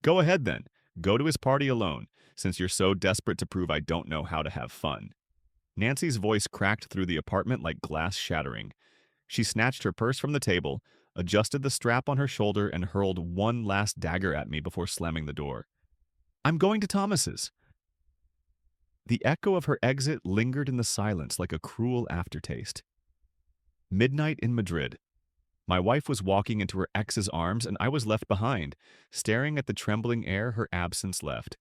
Go ahead then. Go to his party alone, since you're so desperate to prove I don't know how to have fun. Nancy's voice cracked through the apartment like glass shattering. She snatched her purse from the table, adjusted the strap on her shoulder, and hurled one last dagger at me before slamming the door. I'm going to Thomas's. The echo of her exit lingered in the silence like a cruel aftertaste. Midnight in Madrid. My wife was walking into her ex's arms, and I was left behind, staring at the trembling air her absence left.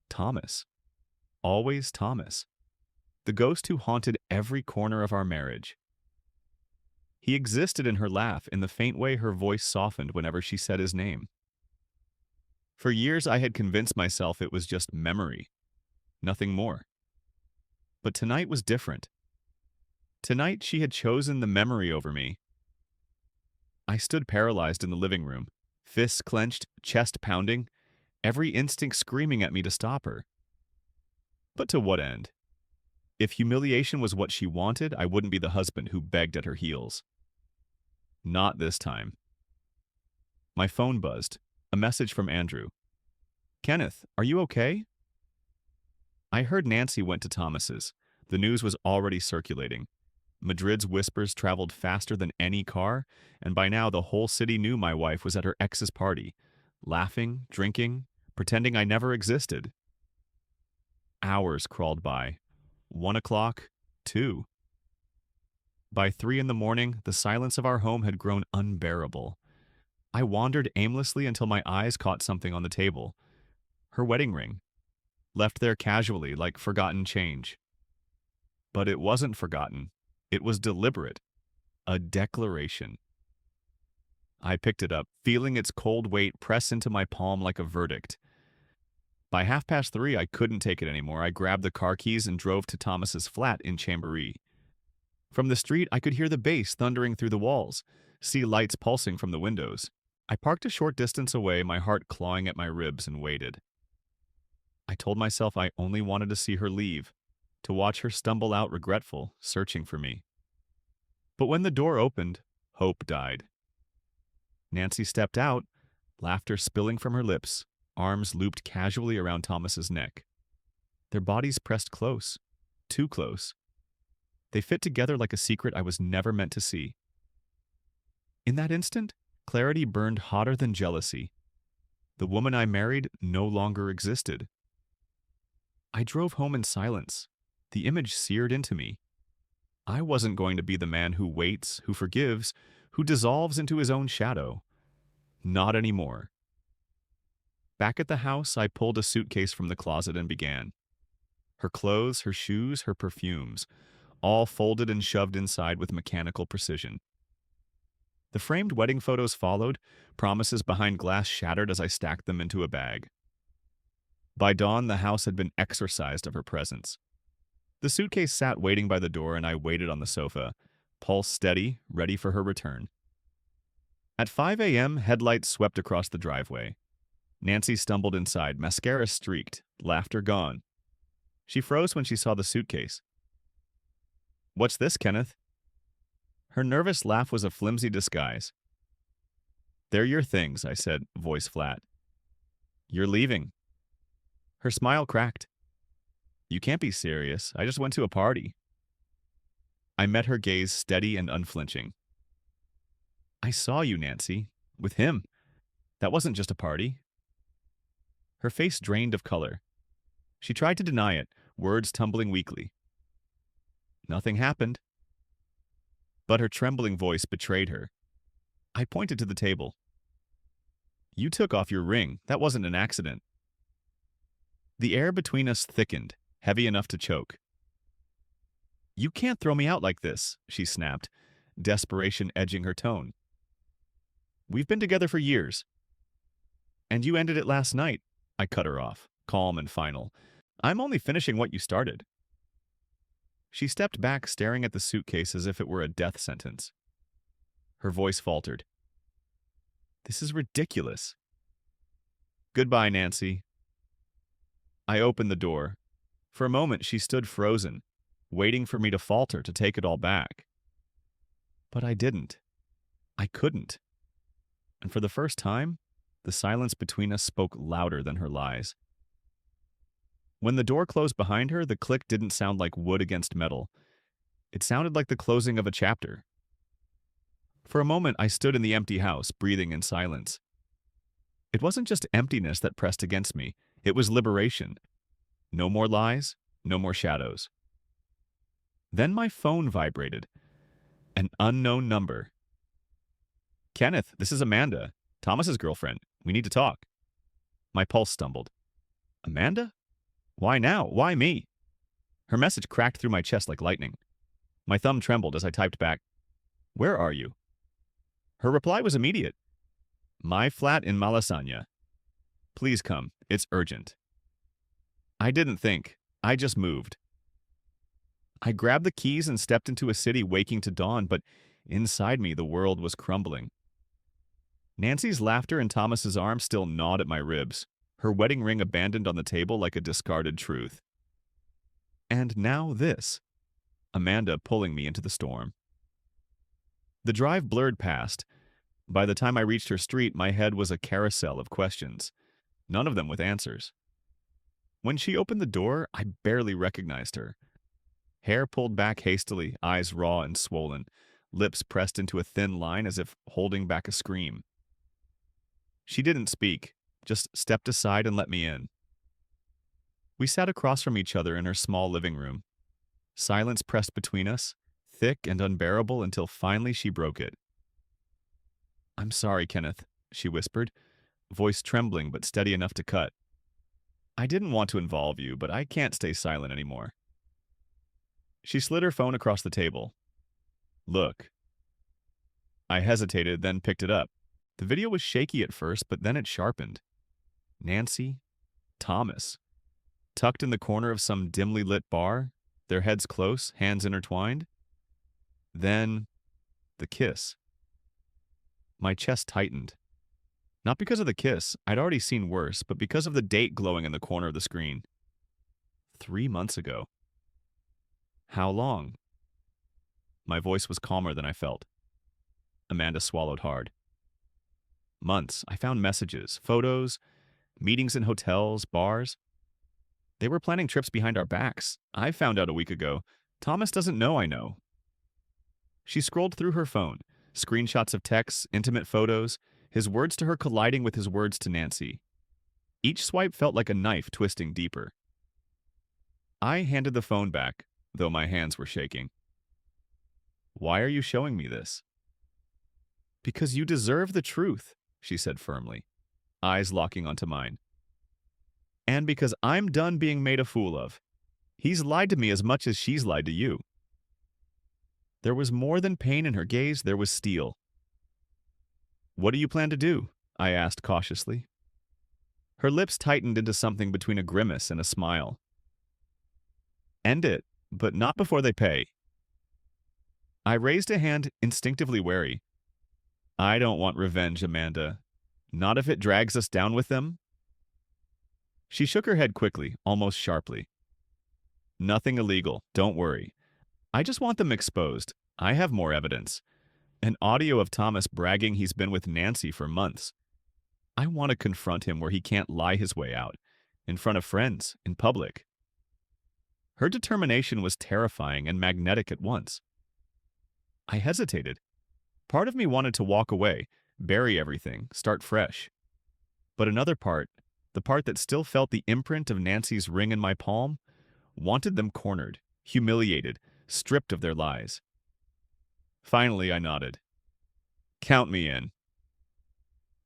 Thomas. Always Thomas. The ghost who haunted every corner of our marriage. He existed in her laugh, in the faint way her voice softened whenever she said his name. For years I had convinced myself it was just memory, nothing more. But tonight was different. Tonight she had chosen the memory over me. I stood paralyzed in the living room, fists clenched, chest pounding, every instinct screaming at me to stop her. But to what end? If humiliation was what she wanted, I wouldn't be the husband who begged at her heels. Not this time. My phone buzzed. A message from Andrew. Kenneth, are you okay? I heard Nancy went to Thomas's. The news was already circulating. Madrid's whispers traveled faster than any car, and by now the whole city knew my wife was at her ex's party, laughing, drinking, pretending I never existed. Hours crawled by. 1 o'clock, 2. By 3 in the morning, the silence of our home had grown unbearable. I wandered aimlessly until my eyes caught something on the table. Her wedding ring, left there casually like forgotten change. But it wasn't forgotten. It was deliberate. A declaration. I picked it up, feeling its cold weight press into my palm like a verdict. By 3:30, I couldn't take it anymore. I grabbed the car keys and drove to Thomas's flat in Chambéry. From the street, I could hear the bass thundering through the walls, see lights pulsing from the windows. I parked a short distance away, my heart clawing at my ribs, and waited. I told myself I only wanted to see her leave, to watch her stumble out regretful, searching for me. But when the door opened, hope died. Nancy stepped out, laughter spilling from her lips, arms looped casually around Thomas's neck. Their bodies pressed close, too close. They fit together like a secret I was never meant to see. In that instant, clarity burned hotter than jealousy. The woman I married no longer existed. I drove home in silence. The image seared into me. I wasn't going to be the man who waits, who forgives, who dissolves into his own shadow. Not anymore. Back at the house, I pulled a suitcase from the closet and began. Her clothes, her shoes, her perfumes, all folded and shoved inside with mechanical precision. The framed wedding photos followed, promises behind glass shattered as I stacked them into a bag. By dawn, the house had been exorcised of her presence. The suitcase sat waiting by the door, and I waited on the sofa, pulse steady, ready for her return. At 5 a.m., headlights swept across the driveway. Nancy stumbled inside, mascara streaked, laughter gone. She froze when she saw the suitcase. What's this, Kenneth? Her nervous laugh was a flimsy disguise. They're your things, I said, voice flat. You're leaving. Her smile cracked. You can't be serious. I just went to a party. I met her gaze steady and unflinching. I saw you, Nancy. With him. That wasn't just a party. Her face drained of color. She tried to deny it, words tumbling weakly. Nothing happened. But her trembling voice betrayed her. I pointed to the table. You took off your ring. That wasn't an accident. The air between us thickened, heavy enough to choke. You can't throw me out like this, she snapped, desperation edging her tone. We've been together for years. And you ended it last night, I cut her off, calm and final. I'm only finishing what you started. She stepped back, staring at the suitcase as if it were a death sentence. Her voice faltered. This is ridiculous. Goodbye, Nancy. I opened the door. For a moment, she stood frozen, waiting for me to falter, to take it all back. But I didn't. I couldn't. And for the first time, The silence between us spoke louder than her lies. When the door closed behind her, the click didn't sound like wood against metal. It sounded like the closing of a chapter. For a moment, I stood in the empty house, breathing in silence. It wasn't just emptiness that pressed against me. It was liberation. No more lies, no more shadows. Then my phone vibrated. An unknown number. "Kenneth, this is Amanda, Thomas's girlfriend. We need to talk." My pulse stumbled. Amanda? Why now? Why me? Her message cracked through my chest like lightning. My thumb trembled as I typed back, "Where are you?" Her reply was immediate. "My flat in Malasaña. Please come. It's urgent." I didn't think. I just moved. I grabbed the keys and stepped into a city waking to dawn, but inside me the world was crumbling. Nancy's laughter in Thomas's arms still gnawed at my ribs, her wedding ring abandoned on the table like a discarded truth. And now this. Amanda pulling me into the storm. The drive blurred past. By the time I reached her street, my head was a carousel of questions, none of them with answers. When she opened the door, I barely recognized her. Hair pulled back hastily, eyes raw and swollen, lips pressed into a thin line as if holding back a scream. She didn't speak, just stepped aside and let me in. We sat across from each other in her small living room. Silence pressed between us, thick and unbearable until finally she broke it. "I'm sorry, Kenneth," she whispered, voice trembling but steady enough to cut. "I didn't want to involve you, but I can't stay silent anymore." She slid her phone across the table. "Look." I hesitated, then picked it up. The video was shaky at first, but then it sharpened. Nancy, Thomas, tucked in the corner of some dimly lit bar, their heads close, hands intertwined. Then, the kiss. My chest tightened. Not because of the kiss, I'd already seen worse, but because of the date glowing in the corner of the screen. 3 months ago. How long? My voice was calmer than I felt. Amanda swallowed hard. Months. I found messages, photos, meetings in hotels, bars. They were planning trips behind our backs. I found out a week ago. Thomas doesn't know I know. She scrolled through her phone, screenshots of texts, intimate photos, his words to her colliding with his words to Nancy. Each swipe felt like a knife twisting deeper. I handed the phone back, though my hands were shaking. "Why are you showing me this?" "Because you deserve the truth," she said firmly, eyes locking onto mine. "And because I'm done being made a fool of. He's lied to me as much as she's lied to you." There was more than pain in her gaze, there was steel. "What do you plan to do?" I asked cautiously. Her lips tightened into something between a grimace and a smile. "End it, but not before they pay." I raised a hand, instinctively wary. "I don't want revenge, Amanda. Not if it drags us down with them." She shook her head quickly, almost sharply. "Nothing illegal, don't worry. I just want them exposed. I have more evidence. An audio of Thomas bragging he's been with Nancy for months. I want to confront him where he can't lie his way out, in front of friends, in public." Her determination was terrifying and magnetic at once. I hesitated. Part of me wanted to walk away, bury everything, start fresh. But another part, the part that still felt the imprint of Nancy's ring in my palm, wanted them cornered, humiliated, stripped of their lies. Finally, I nodded. "Count me in."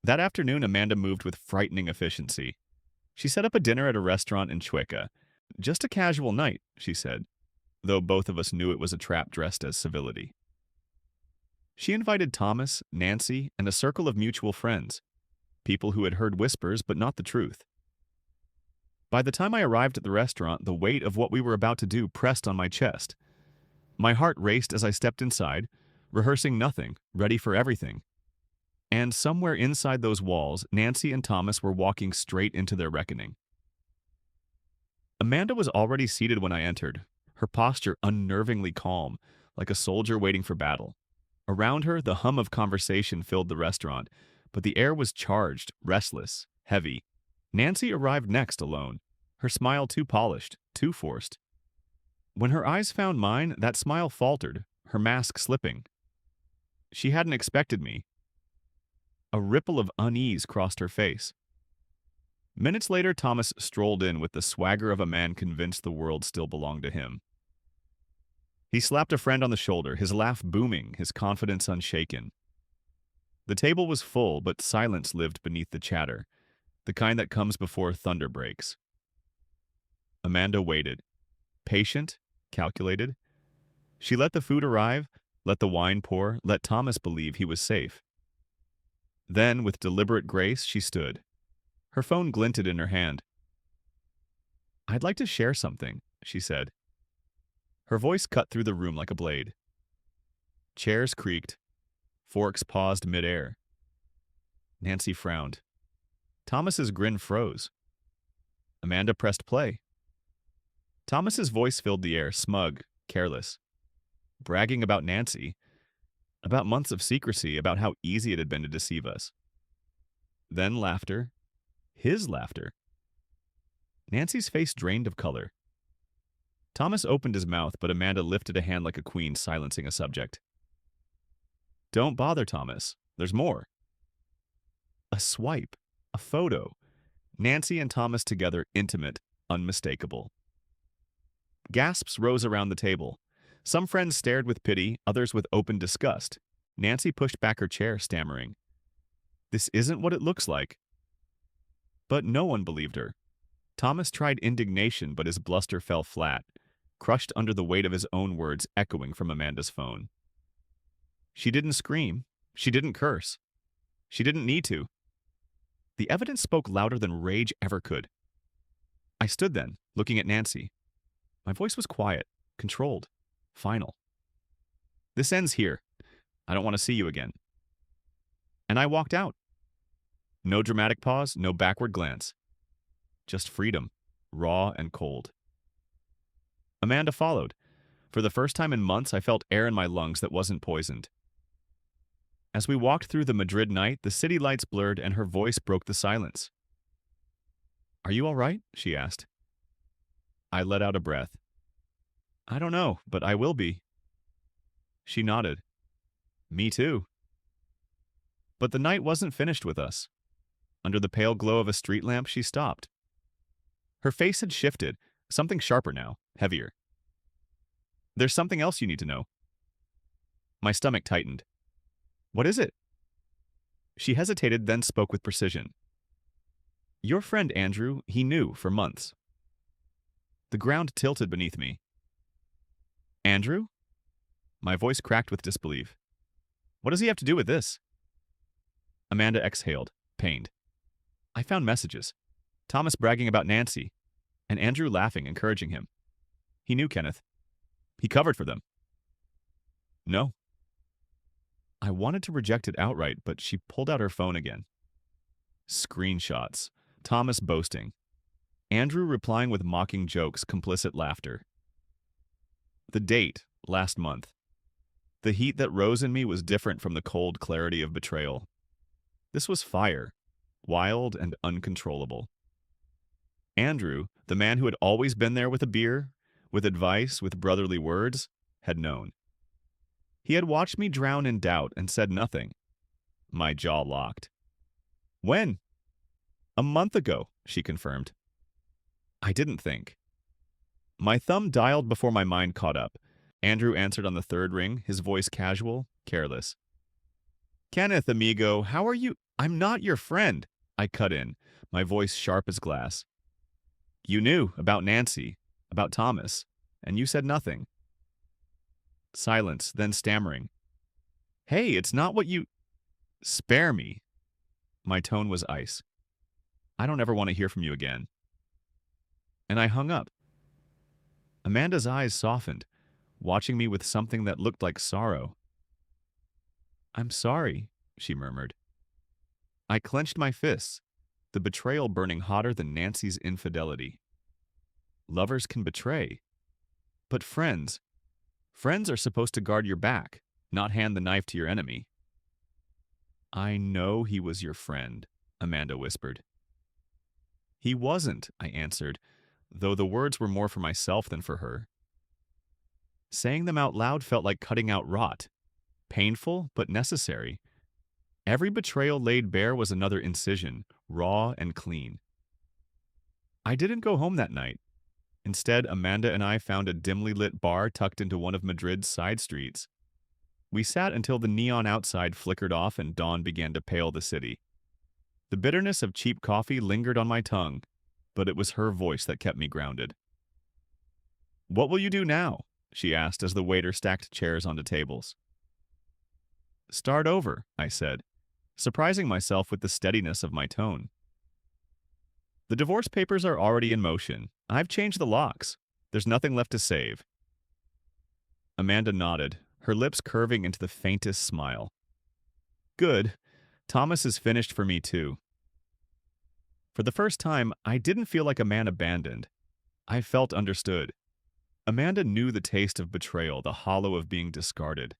That afternoon, Amanda moved with frightening efficiency. She set up a dinner at a restaurant in Chueca. "Just a casual night," she said, though both of us knew it was a trap dressed as civility. She invited Thomas, Nancy, and a circle of mutual friends, people who had heard whispers but not the truth. By the time I arrived at the restaurant, the weight of what we were about to do pressed on my chest. My heart raced as I stepped inside, rehearsing nothing, ready for everything. And somewhere inside those walls, Nancy and Thomas were walking straight into their reckoning. Amanda was already seated when I entered, her posture unnervingly calm, like a soldier waiting for battle. Around her, the hum of conversation filled the restaurant, but the air was charged, restless, heavy. Nancy arrived next alone, her smile too polished, too forced. When her eyes found mine, that smile faltered, her mask slipping. She hadn't expected me. A ripple of unease crossed her face. Minutes later, Thomas strolled in with the swagger of a man convinced the world still belonged to him. He slapped a friend on the shoulder, his laugh booming, his confidence unshaken. The table was full, but silence lived beneath the chatter, the kind that comes before thunder breaks. Amanda waited, patient, calculated. She let the food arrive, let the wine pour, let Thomas believe he was safe. Then, with deliberate grace, she stood. Her phone glinted in her hand. "I'd like to share something," she said. Her voice cut through the room like a blade. Chairs creaked. Forks paused midair. Nancy frowned. Thomas's grin froze. Amanda pressed play. Thomas's voice filled the air, smug, careless. Bragging about Nancy, about months of secrecy, about how easy it had been to deceive us. Then laughter. His laughter. Nancy's face drained of color. Thomas opened his mouth, but Amanda lifted a hand like a queen, silencing a subject. "Don't bother, Thomas. There's more." A swipe. A photo. Nancy and Thomas together, intimate, unmistakable. Gasps rose around the table. Some friends stared with pity, others with open disgust. Nancy pushed back her chair, stammering, "This isn't what it looks like." But no one believed her. Thomas tried indignation, but his bluster fell flat, crushed under the weight of his own words echoing from Amanda's phone. She didn't scream. She didn't curse. She didn't need to. The evidence spoke louder than rage ever could. I stood then, looking at Nancy. My voice was quiet, controlled, final. "This ends here. I don't want to see you again." And I walked out. No dramatic pause, no backward glance. Just freedom, raw and cold. Amanda followed. For the first time in months, I felt air in my lungs that wasn't poisoned. As we walked through the Madrid night, the city lights blurred and her voice broke the silence. "Are you all right?" she asked. I let out a breath. "I don't know, but I will be." She nodded. "Me too." But the night wasn't finished with us. Under the pale glow of a street lamp, she stopped. Her face had shifted, something sharper now, heavier. "There's something else you need to know." My stomach tightened. "What is it?" She hesitated, then spoke with precision. "Your friend Andrew, he knew for months." The ground tilted beneath me. "Andrew?" My voice cracked with disbelief. "What does he have to do with this?" Amanda exhaled, pained. "I found messages. Thomas bragging about Nancy, and Andrew laughing, encouraging him. He knew Kenneth. He covered for them." "No." I wanted to reject it outright, but she pulled out her phone again. Screenshots. Thomas boasting. Andrew replying with mocking jokes, complicit laughter. The date, last month. The heat that rose in me was different from the cold clarity of betrayal. This was fire, wild and uncontrollable. Andrew, the man who had always been there with a beer, with advice, with brotherly words, had known. He had watched me drown in doubt and said nothing. My jaw locked. "When?" "A month ago," she confirmed. I didn't think. My thumb dialed before my mind caught up. Andrew answered on the third ring, his voice casual, careless. "Kenneth, amigo, how are you?" "I'm not your friend," I cut in, my voice sharp as glass. "You knew about Nancy, about Thomas, and you said nothing." Silence, then stammering. "Hey, it's not what you—" "Spare me." My tone was ice. "I don't ever want to hear from you again." And I hung up. Amanda's eyes softened, watching me with something that looked like sorrow. "I'm sorry," she murmured. I clenched my fists, the betrayal burning hotter than Nancy's infidelity. Lovers can betray. But friends are supposed to guard your back, not hand the knife to your enemy. I know he was your friend, Amanda whispered. He wasn't, I answered, though the words were more for myself than for her. Saying them out loud felt like cutting out rot. Painful, but necessary. Every betrayal laid bare was another incision, raw and clean. I didn't go home that night. Instead, Amanda and I found a dimly lit bar tucked into one of Madrid's side streets. We sat until the neon outside flickered off and dawn began to pale the city. The bitterness of cheap coffee lingered on my tongue, but it was her voice that kept me grounded. "What will you do now?" she asked as the waiter stacked chairs onto tables. "Start over," I said, surprising myself with the steadiness of my tone. "The divorce papers are already in motion. I've changed the locks. There's nothing left to save." Amanda nodded, her lips curving into the faintest smile. "Good. Thomas is finished for me, too." For the first time, I didn't feel like a man abandoned. I felt understood. Amanda knew the taste of betrayal, the hollow of being discarded.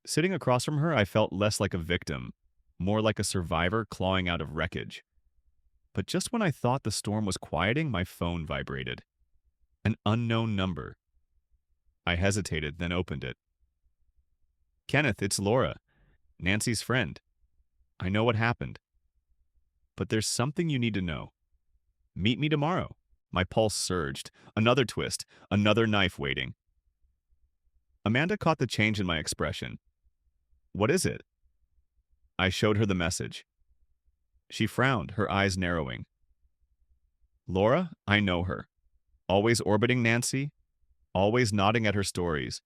Sitting across from her, I felt less like a victim, more like a survivor clawing out of wreckage. But just when I thought the storm was quieting, my phone vibrated. An unknown number. I hesitated, then opened it. "Kenneth, it's Laura, Nancy's friend. I know what happened. But there's something you need to know. Meet me tomorrow." My pulse surged. Another twist, another knife waiting. Amanda caught the change in my expression. "What is it?" I showed her the message. She frowned, her eyes narrowing. "Laura, I know her. Always orbiting Nancy, always nodding at her stories.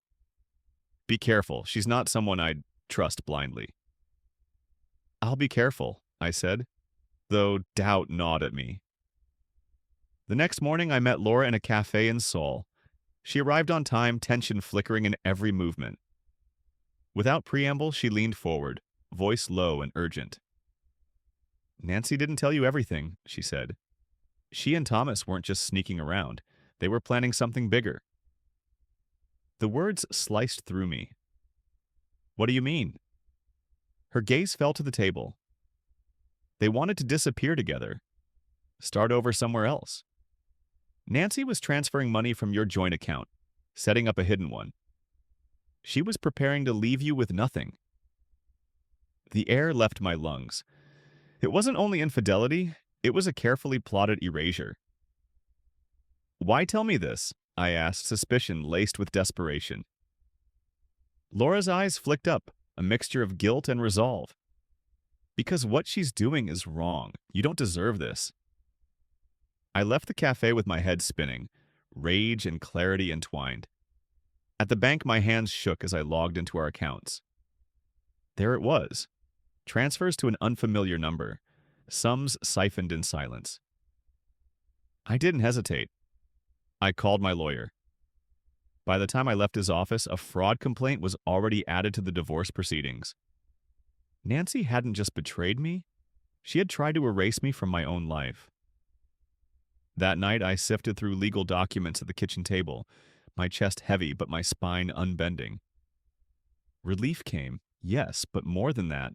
Be careful, she's not someone I'd trust blindly." "I'll be careful," I said, though doubt gnawed at me. The next morning, I met Laura in a cafe in Seoul. She arrived on time, tension flickering in every movement. Without preamble, she leaned forward, voice low and urgent. "Nancy didn't tell you everything," she said. "She and Thomas weren't just sneaking around. They were planning something bigger." The words sliced through me. "What do you mean?" Her gaze fell to the table. "They wanted to disappear together. Start over somewhere else. Nancy was transferring money from your joint account, setting up a hidden one. She was preparing to leave you with nothing." The air left my lungs. It wasn't only infidelity, it was a carefully plotted erasure. "Why tell me this?" I asked, suspicion laced with desperation. Laura's eyes flicked up, a mixture of guilt and resolve. "Because what she's doing is wrong. You don't deserve this." I left the cafe with my head spinning, rage and clarity entwined. At the bank, my hands shook as I logged into our accounts. There it was. Transfers to an unfamiliar number. Sums siphoned in silence. I didn't hesitate. I called my lawyer. By the time I left his office, a fraud complaint was already added to the divorce proceedings. Nancy hadn't just betrayed me, she had tried to erase me from my own life. That night, I sifted through legal documents at the kitchen table, my chest heavy but my spine unbending. Relief came, yes, but more than that,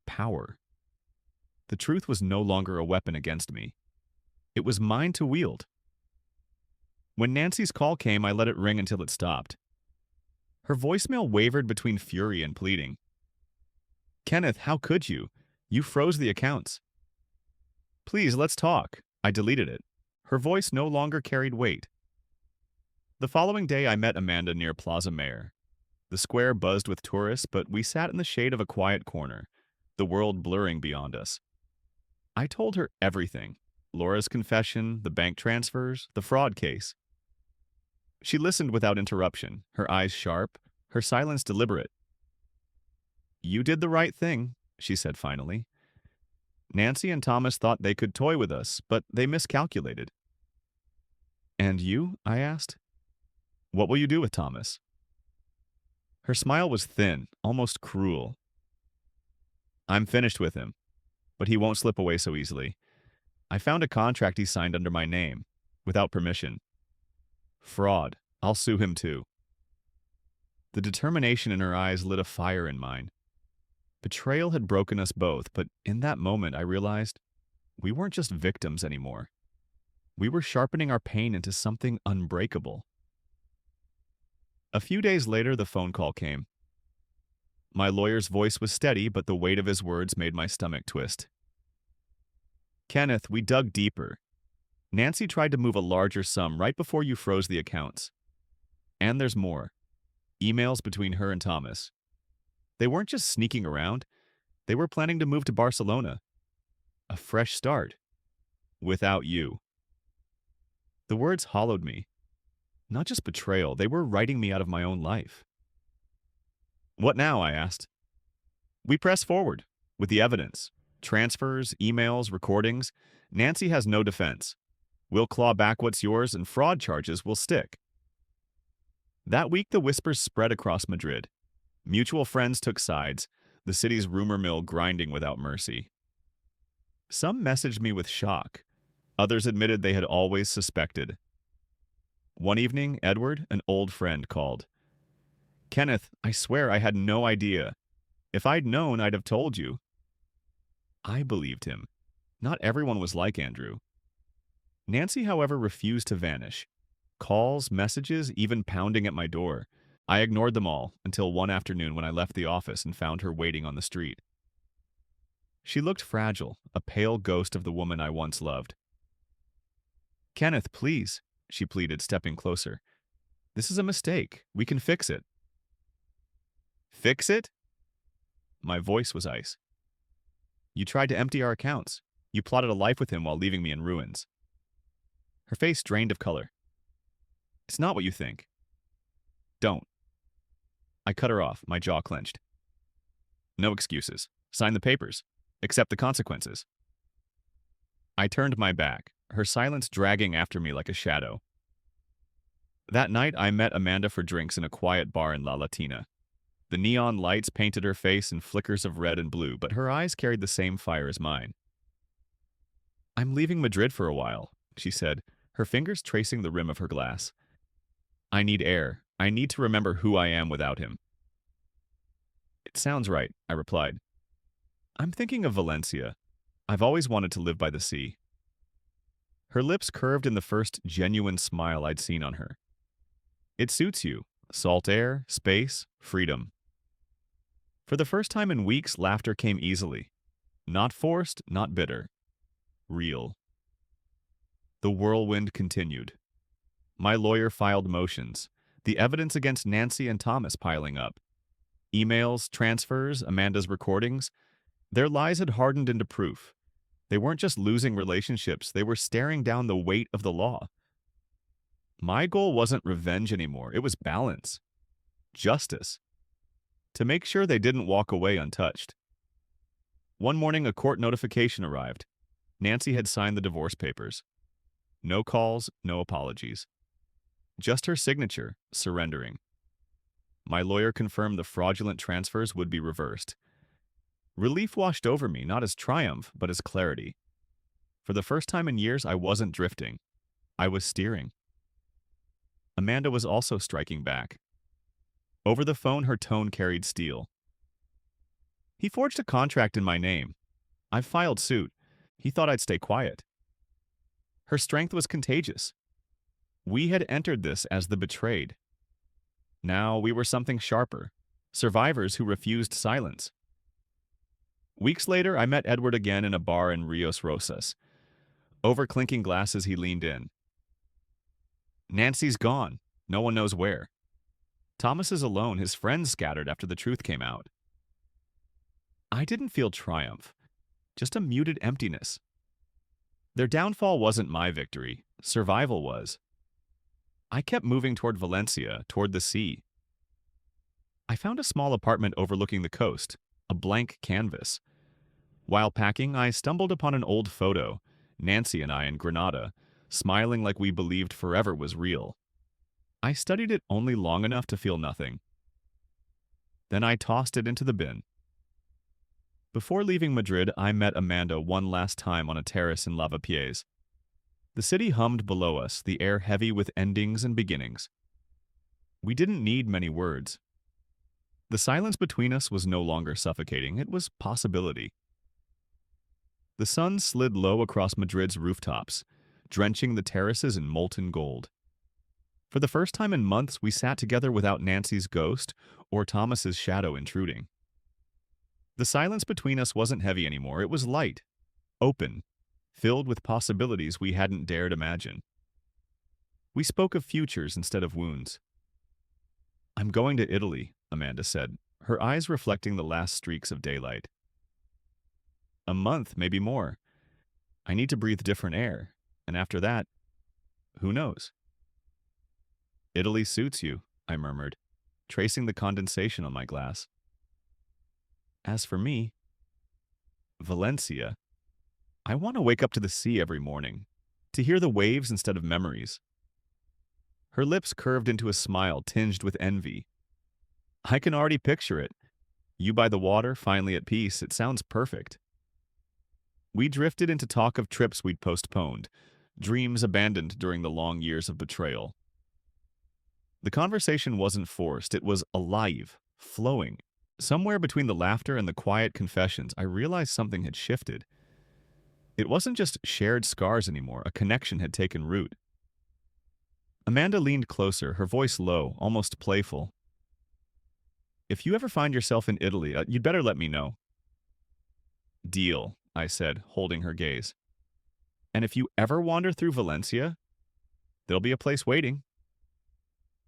power. The truth was no longer a weapon against me. It was mine to wield. When Nancy's call came, I let it ring until it stopped. Her voicemail wavered between fury and pleading. "Kenneth, how could you? You froze the accounts." "Please, let's talk." I deleted it. Her voice no longer carried weight. The following day, I met Amanda near Plaza Mayor. The square buzzed with tourists, but we sat in the shade of a quiet corner, the world blurring beyond us. I told her everything. Laura's confession, the bank transfers, the fraud case. She listened without interruption, her eyes sharp, her silence deliberate. "You did the right thing," she said finally. "Nancy and Thomas thought they could toy with us, but they miscalculated." "And you?" I asked. "What will you do with Thomas?" Her smile was thin, almost cruel. "I'm finished with him, but he won't slip away so easily. I found a contract he signed under my name, without permission. Fraud. I'll sue him too." The determination in her eyes lit a fire in mine. Betrayal had broken us both, but in that moment I realized we weren't just victims anymore. We were sharpening our pain into something unbreakable. A few days later, the phone call came. My lawyer's voice was steady, but the weight of his words made my stomach twist. Kenneth, we dug deeper. Nancy tried to move a larger sum right before you froze the accounts. And there's more. Emails between her and Thomas. They weren't just sneaking around. They were planning to move to Barcelona. A fresh start. Without you. The words hollowed me. Not just betrayal, they were writing me out of my own life. What now? I asked. We press forward with the evidence. Transfers, emails, recordings. Nancy has no defense. We'll claw back what's yours and fraud charges will stick. That week, the whispers spread across Madrid. Mutual friends took sides, the city's rumor mill grinding without mercy. Some messaged me with shock. Others admitted they had always suspected. One evening, Edward, an old friend, called. Kenneth, I swear I had no idea. If I'd known, I'd have told you. I believed him. Not everyone was like Andrew. Nancy, however, refused to vanish. Calls, messages, even pounding at my door. I ignored them all until one afternoon when I left the office and found her waiting on the street. She looked fragile, a pale ghost of the woman I once loved. Kenneth, please, she pleaded, stepping closer. This is a mistake. We can fix it. Fix it? My voice was ice. You tried to empty our accounts. You plotted a life with him while leaving me in ruins. Her face drained of color. It's not what you think. Don't. I cut her off, my jaw clenched. No excuses. Sign the papers. Accept the consequences. I turned my back, her silence dragging after me like a shadow. That night, I met Amanda for drinks in a quiet bar in La Latina. The neon lights painted her face in flickers of red and blue, but her eyes carried the same fire as mine. I'm leaving Madrid for a while, she said, her fingers tracing the rim of her glass. I need air. I need to remember who I am without him. It sounds right, I replied. I'm thinking of Valencia. I've always wanted to live by the sea. Her lips curved in the first genuine smile I'd seen on her. It suits you. Salt air, space, freedom. For the first time in weeks, laughter came easily. Not forced, not bitter. Real. The whirlwind continued. My lawyer filed motions, the evidence against Nancy and Thomas piling up. Emails, transfers, Amanda's recordings. Their lies had hardened into proof. They weren't just losing relationships, they were staring down the weight of the law. My goal wasn't revenge anymore, it was balance. Justice. To make sure they didn't walk away untouched. One morning, a court notification arrived. Nancy had signed the divorce papers. No calls, no apologies. Just her signature, surrendering. My lawyer confirmed the fraudulent transfers would be reversed. Relief washed over me, not as triumph, but as clarity. For the first time in years, I wasn't drifting. I was steering. Amanda was also striking back. Over the phone, her tone carried steel. He forged a contract in my name. I've filed suit. He thought I'd stay quiet. Her strength was contagious. We had entered this as the betrayed. Now we were something sharper, survivors who refused silence. Weeks later, I met Edward again in a bar in Rios Rosas. Over clinking glasses, he leaned in. Nancy's gone. No one knows where. Thomas is alone, his friends scattered after the truth came out. I didn't feel triumph, just a muted emptiness. Their downfall wasn't my victory, survival was. I kept moving toward Valencia, toward the sea. I found a small apartment overlooking the coast, a blank canvas. While packing, I stumbled upon an old photo, Nancy and I in Granada, smiling like we believed forever was real. I studied it only long enough to feel nothing. Then I tossed it into the bin. Before leaving Madrid, I met Amanda one last time on a terrace in Lavapiés. The city hummed below us, the air heavy with endings and beginnings. We didn't need many words. The silence between us was no longer suffocating, it was possibility. The sun slid low across Madrid's rooftops, drenching the terraces in molten gold. For the first time in months, we sat together without Nancy's ghost or Thomas's shadow intruding. The silence between us wasn't heavy anymore, it was light, open, filled with possibilities we hadn't dared imagine. We spoke of futures instead of wounds. "I'm going to Italy," Amanda said, her eyes reflecting the last streaks of daylight. "A month, maybe more. I need to breathe different air. And after that, who knows?" "Italy suits you," I murmured, tracing the condensation on my glass. "As for me, Valencia. I want to wake up to the sea every morning, to hear the waves instead of memories." Her lips curved into a smile tinged with envy. "I can already picture it. You by the water, finally at peace. It sounds perfect." We drifted into talk of trips we'd postponed, dreams abandoned during the long years of betrayal. The conversation wasn't forced, it was alive, flowing. Somewhere between the laughter and the quiet confessions, I realized something had shifted. It wasn't just shared scars anymore, a connection had taken root. Amanda leaned closer, her voice low, almost playful. "If you ever find yourself in Italy, you'd better let me know." "Deal," I said, holding her gaze. "And if you ever wander through Valencia, there'll be a place waiting."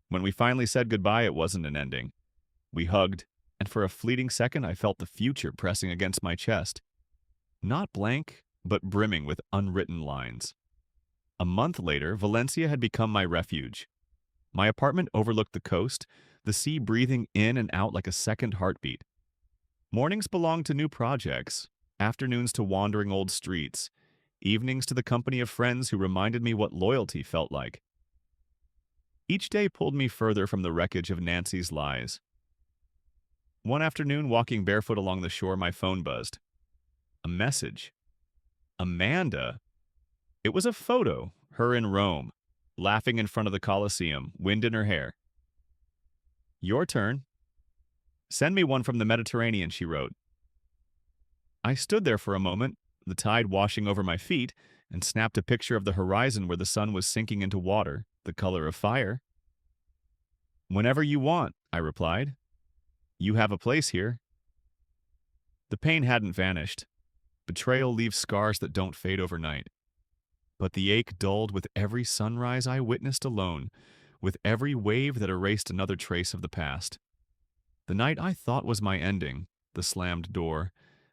When we finally said goodbye, it wasn't an ending. We hugged, and for a fleeting second I felt the future pressing against my chest. Not blank, but brimming with unwritten lines. A month later, Valencia had become my refuge. My apartment overlooked the coast, the sea breathing in and out like a second heartbeat. Mornings belonged to new projects, afternoons to wandering old streets, evenings to the company of friends who reminded me what loyalty felt like. Each day pulled me further from the wreckage of Nancy's lies. One afternoon, walking barefoot along the shore, my phone buzzed. A message. "Amanda." It was a photo, her in Rome, laughing in front of the Colosseum, wind in her hair. "Your turn." "Send me one from the Mediterranean," she wrote. I stood there for a moment, the tide washing over my feet, and snapped a picture of the horizon where the sun was sinking into water, the color of fire. "Whenever you want," I replied. "You have a place here." The pain hadn't vanished. Betrayal leaves scars that don't fade overnight. But the ache dulled with every sunrise I witnessed alone, with every wave that erased another trace of the past. The night I thought was my ending, the slammed door,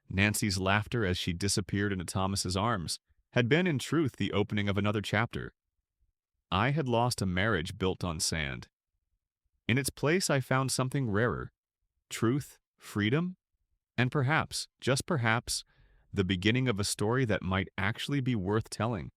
Nancy's laughter as she disappeared into Thomas's arms, had been in truth the opening of another chapter. I had lost a marriage built on sand. In its place I found something rarer, truth, freedom, and perhaps, just perhaps, the beginning of a story that might actually be worth telling.